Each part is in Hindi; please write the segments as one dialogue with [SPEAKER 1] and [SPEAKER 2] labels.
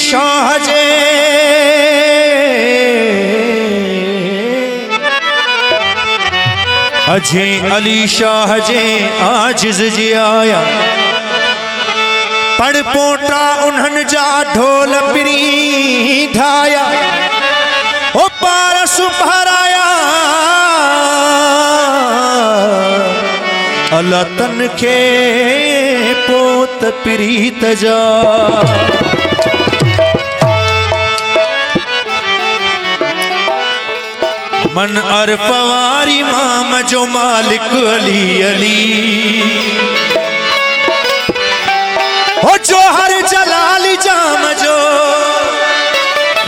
[SPEAKER 1] शाह जे अजे अली शाह जे आजिज़ जी आया पढ़ पोटा उन्हनि जा ढोल पिरी ढाया ओ पारस भराया अलातन के पोत प्रीत जा मन अरफवारी माम जो मालिक अली अली हो जो हर जलाली जाम जो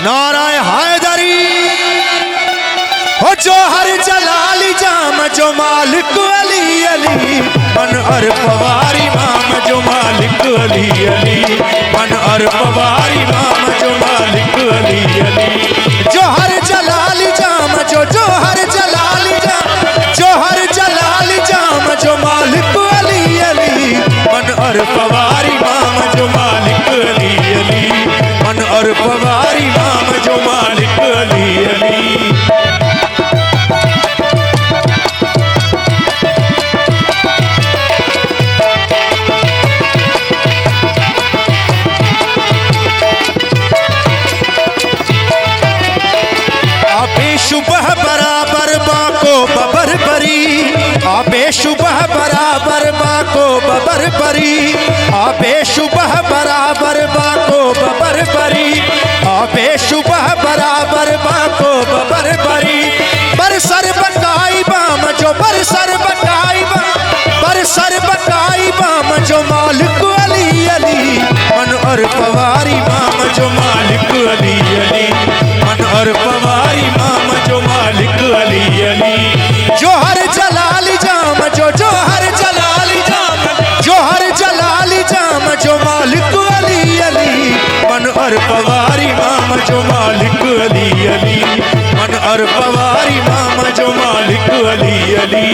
[SPEAKER 1] नाराय हैदरी हो जो हर जलाली जाम जो मालिक अली अली मन अरफवारी माम जो मालिक अली अली मन अरफवारी माम जो मालिक अली अली जो हर जलाली जाम जो हर जलाली जाम जो हर जलाली जाम जो मालिक अली अली मन अरफवारी माम जो मालिक अली अली मन अरफवारी माम जो मालिक अली अली शुबह बराबर बाको बबर परी आबे शुबह बराबर बाको बबर परी आबे शुबह बराबर बाको बबर परी आबे शुबह बराबर बाको बबर परी बरसर बकाई बाम जो बरसर बकाई बाम जो मालिक अली अली मन अरफवारी माम जो मालिक अली अली मन अरफवारी माम जो मालिक अली अली जो हर जलाली जाम जो हर जलाली जाम जो हर जलाली जाम जो मालिक अली अली मन अरफवारी माम जो मालिक अली अली मन अरफवारी माम जो मालिक अली अली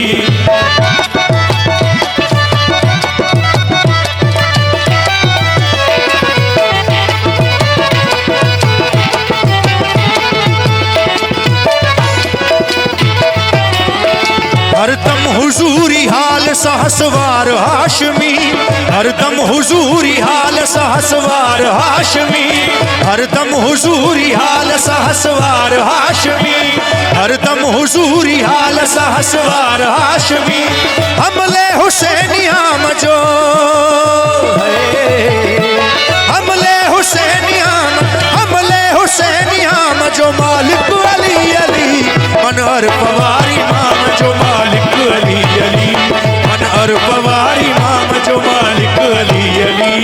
[SPEAKER 1] हरदम हुजूरी हाल सहसवार हाशमी हरदम हुजूरी हाल सहसवार हाशमी हरदम हुजूरी हाल सहसवार हाशमी हरदम हुजूरी हाल सहसवार हाशमी हमले हुसैनियाम जो हमले हुसैनियाम जो मालिक अली अली मन अरफवारी माम जो मालिक अली अली मन अरफवारी माम जो मालिक अली अली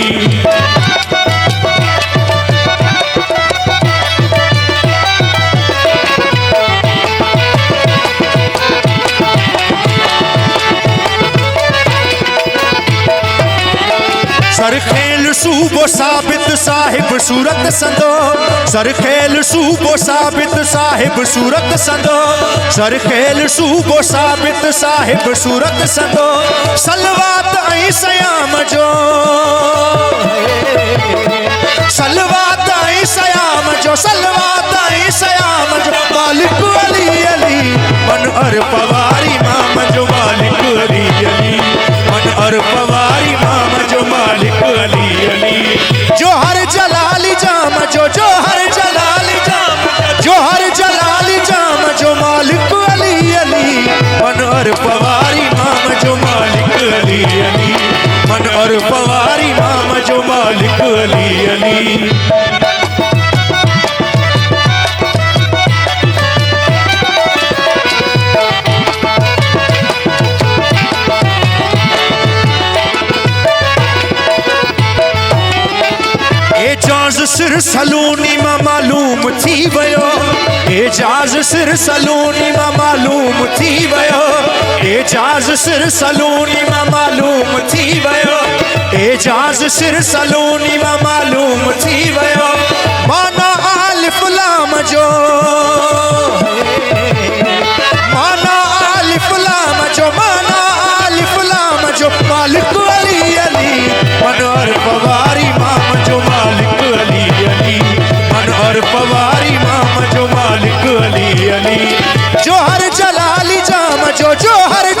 [SPEAKER 1] सरखेल सूबो साबित साहिब सूरत संदो सरखेल सूबो साबित साहिब सूरत संदो सरखेल सूबो साबित साहिब सूरत संदो सलवात ऐं सयाम जो सलवात ऐं सयाम जो सलवात ऐं सयाम जो मालिक अली अली मन अरफवारी माम जो मालिक अली अली मन अरफवारी माम जो मालिक अली अली जो हर जलाली जाम जो हर जलाली जाम जो हर जलाली जाम जो मालिक अली अली मन अरफवारी माम जो मालिक अली अली मन अरफवारी माम जो मालिक अली अली एजाज़ सिर सलूनी मां मालूम थी वयो एजाज़ सिर सलूनी मां मालूम थी वयो एजाज़ सिर सलूनी मां मालूम थी वयो एजाज़ सिर सलूनी मां मालूम थी वयो माना आलिफ लाम जो माना आलिफ लाम जो माना आलिफ लाम जो मालिक अली अली मन अरफवारी माम जो मालिक अली अली अली जो हर जलाली जाम जो हर